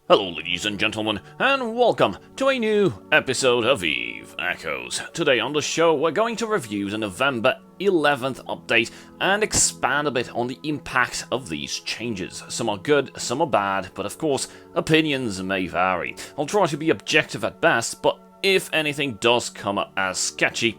Hello ladies and gentlemen, and welcome to a new episode of Eve Echoes. Today on the show we're going to review the November 11th update and expand a bit on the impact of these changes. Some are good, some are bad, but of course, opinions may vary. I'll try to be objective at best, but if anything does come up as sketchy,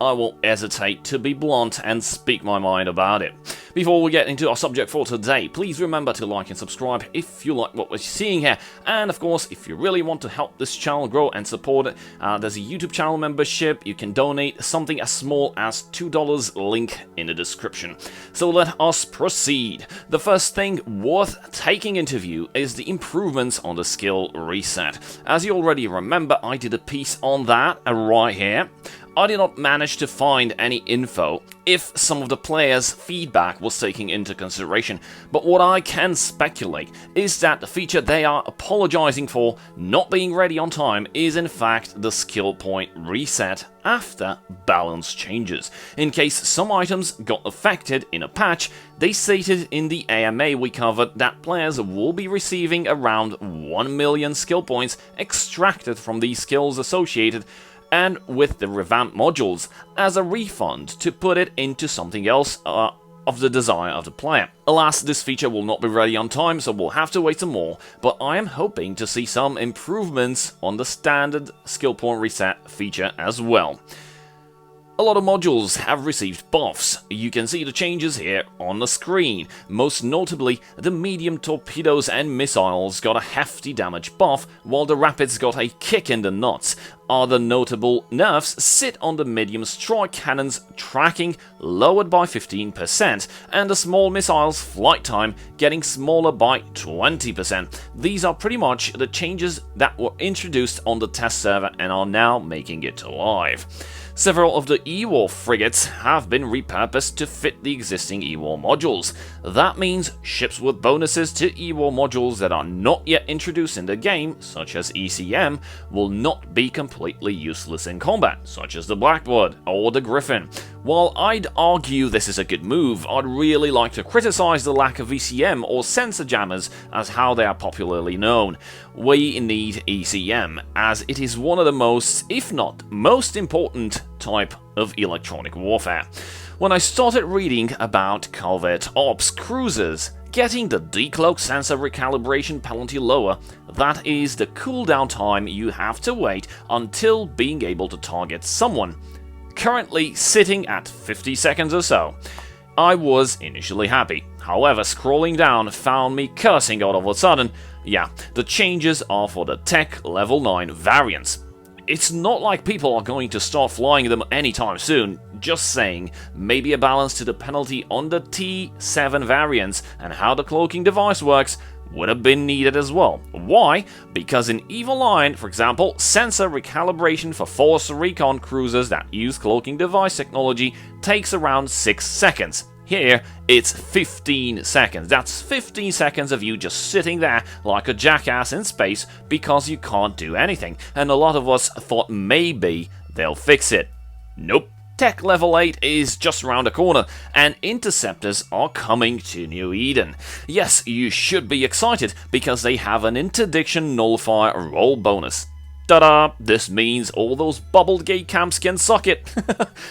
I won't hesitate to be blunt and speak my mind about it. Before we get into our subject for today, please remember to like and subscribe if you like what we're seeing here. And of course, if you really want to help this channel grow and support it, there's a YouTube channel membership. You can donate something as small as $2, link in the description. So let us proceed. The first thing worth taking into view is the improvements on the skill reset. As you already remember, I did a piece on that right here. I did not manage to find any info if some of the players' feedback was taken into consideration, but what I can speculate is that the feature they are apologizing for not being ready on time is in fact the skill point reset after balance changes. In case some items got affected in a patch, they stated in the AMA we covered that players will be receiving around 1 million skill points extracted from these skills associated and with the revamped modules as a refund to put it into something else of the desire of the player. Alas, this feature will not be ready on time, so we'll have to wait some more, but I am hoping to see some improvements on the standard skill point reset feature as well. A lot of modules have received buffs. You can see the changes here on the screen. Most notably, the medium torpedoes and missiles got a hefty damage buff, while the rapids got a kick in the nuts. Other notable nerfs sit on the medium strike cannons tracking lowered by 15%, and the small missiles flight time getting smaller by 20%. These are pretty much the changes that were introduced on the test server and are now making it live. Several of the Ewar frigates have been repurposed to fit the existing Ewar modules. That means ships with bonuses to Ewar modules that are not yet introduced in the game, such as ECM, will not be completely useless in combat, such as the Blackbird or the Griffin. While I'd argue this is a good move, I'd really like to criticize the lack of ECM or sensor jammers as how they are popularly known. We need ECM, as it is one of the most, if not most important type of electronic warfare. When I started reading about covert ops cruisers getting the Dcloak sensor recalibration penalty lower, that is the cooldown time you have to wait until being able to target someone, currently sitting at 50 seconds or so. I was initially happy, however scrolling down found me cursing all of a sudden. Yeah, the changes are for the Tech Level 9 variants. It's not like people are going to start flying them anytime soon, just saying, maybe a balance to the penalty on the T7 variants and how the cloaking device works would have been needed as well. Why? Because in Evil Line, for example, sensor recalibration for Force Recon cruisers that use cloaking device technology takes around 6 seconds. Here, it's 15 seconds. That's 15 seconds of you just sitting there like a jackass in space because you can't do anything, and a lot of us thought maybe they'll fix it. Nope. Tech Level 8 is just around the corner, and Interceptors are coming to New Eden. Yes, you should be excited, because they have an interdiction nullifier roll bonus. Ta-da! This means all those bubbled gate camps can suck it,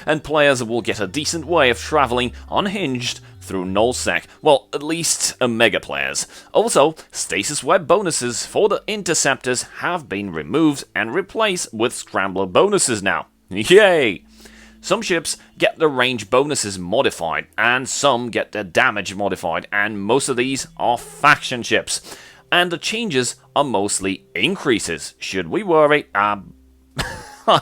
and players will get a decent way of traveling unhinged through nullsec. Well, at least mega players. Also, stasis web bonuses for the Interceptors have been removed and replaced with scrambler bonuses now. Yay! Some ships get their range bonuses modified, and some get their damage modified, and most of these are faction ships. And the changes are mostly increases. Should we worry? I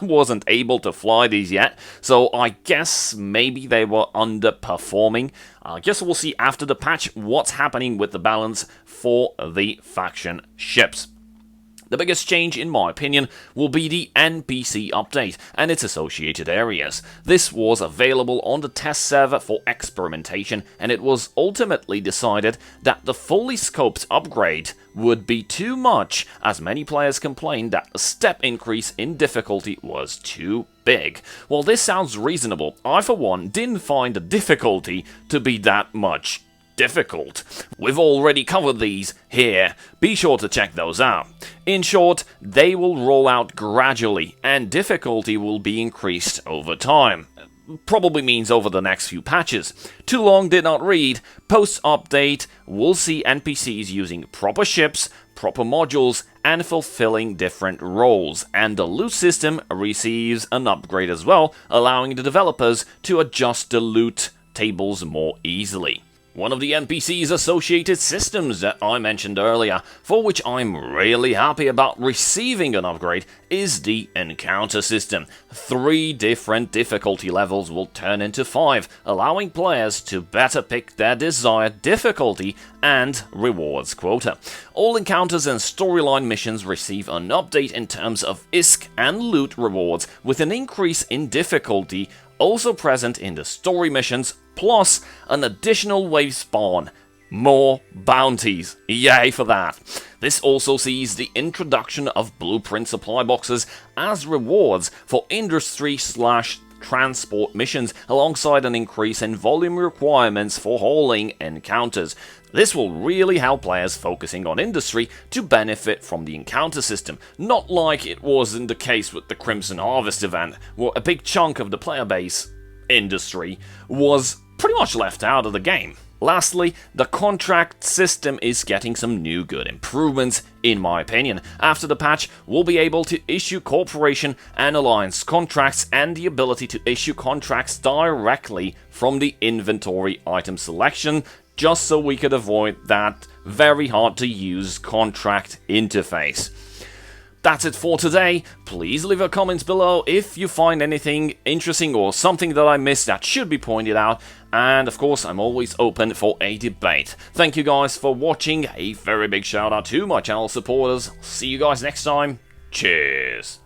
wasn't able to fly these yet, so I guess maybe they were underperforming. I guess we'll see after the patch what's happening with the balance for the faction ships. The biggest change, in my opinion, will be the NPC update and its associated areas. This was available on the test server for experimentation, and it was ultimately decided that the fully scoped upgrade would be too much, as many players complained that the step increase in difficulty was too big. While this sounds reasonable, I for one didn't find the difficulty to be that much. difficult. We've already covered these here, be sure to check those out. In short, they will roll out gradually, and difficulty will be increased over time. Probably means over the next few patches. Too long did not read. Post-update, we'll see NPCs using proper ships, proper modules, and fulfilling different roles, and the loot system receives an upgrade as well, allowing the developers to adjust the loot tables more easily. One of the NPC's associated systems that I mentioned earlier, for which I'm really happy about receiving an upgrade, is the encounter system. 3 different difficulty levels will turn into 5, allowing players to better pick their desired difficulty and rewards quota. All encounters and storyline missions receive an update in terms of ISK and loot rewards, with an increase in difficulty also present in the story missions, plus an additional wave spawn. More bounties. Yay for that. This also sees the introduction of blueprint supply boxes as rewards for industry/transport missions, alongside an increase in volume requirements for hauling encounters. This will really help players focusing on industry to benefit from the encounter system, not like it was in the case with the Crimson Harvest event, where a big chunk of the player base, industry, was pretty much left out of the game. Lastly, the contract system is getting some new good improvements, in my opinion. After the patch, we'll be able to issue corporation and alliance contracts, and the ability to issue contracts directly from the inventory item selection, just so we could avoid that very hard to use contract interface. That's it for today. Please leave a comment below if you find anything interesting or something that I missed that should be pointed out. And of course, I'm always open for a debate. Thank you guys for watching. A very big shout out to my channel supporters. See you guys next time. Cheers.